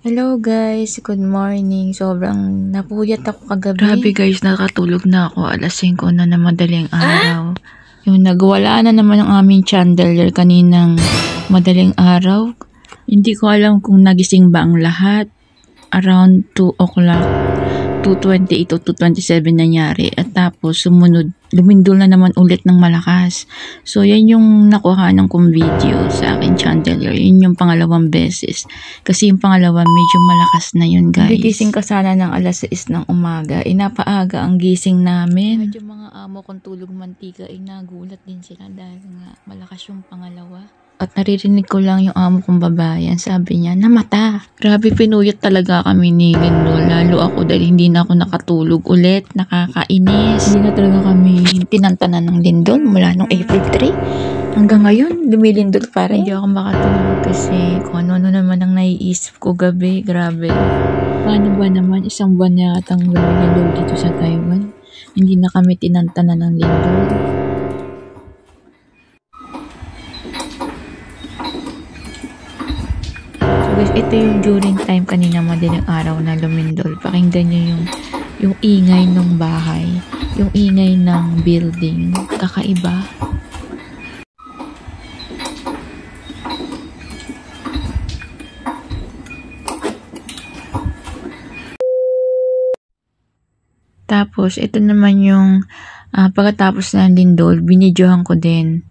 Hello guys, good morning. Sobrang napuyat ako kagabi. Grabe guys, nakatulog na ako. Alas 5 na madaling araw. Yung nagwala na naman ang aming chandelier kaninang madaling araw. Hindi ko alam kung nagising ba ang lahat. Around 2 o'clock. 2:28 o 2:27 nangyari. At tapos sumunod, lumindol na naman ulit ng malakas. So yan yung nakuhanan kong video sa akin chandelier. Yun yung pangalawang beses. Kasi yung pangalawa medyo malakas na yun guys. Gigising ka sana ng alas 6 ng umaga. Inapaaga ang gising namin. Medyo mga amo kong tulog mantika ay nagulat din sila dahil nga malakas yung pangalawa. At naririnig ko lang yung amo kong babayan. Sabi niya, namata. Grabe, pinuyat talaga kami ni Lindol. Lalo ako dahil hindi na ako nakatulog ulit. Nakakainis. Hindi na talaga kami tinantanan ng lindol mula nung April 3. Hanggang ngayon, lumilindol pa rin. Hindi ako makatulog kasi kung ano naman ang naiisip ko gabi. Grabe. Paano ba naman? Isang buwan na atang lumilindol dito sa Taiwan. Hindi na kami tinantanan ng lindol. Guys, ito yung during time kanina madaling araw na lumindol. Pakinggan nyo yung ingay ng bahay, yung ingay ng building. Kakaiba. Tapos, ito naman yung pagkatapos ng lindol, binidyohan ko din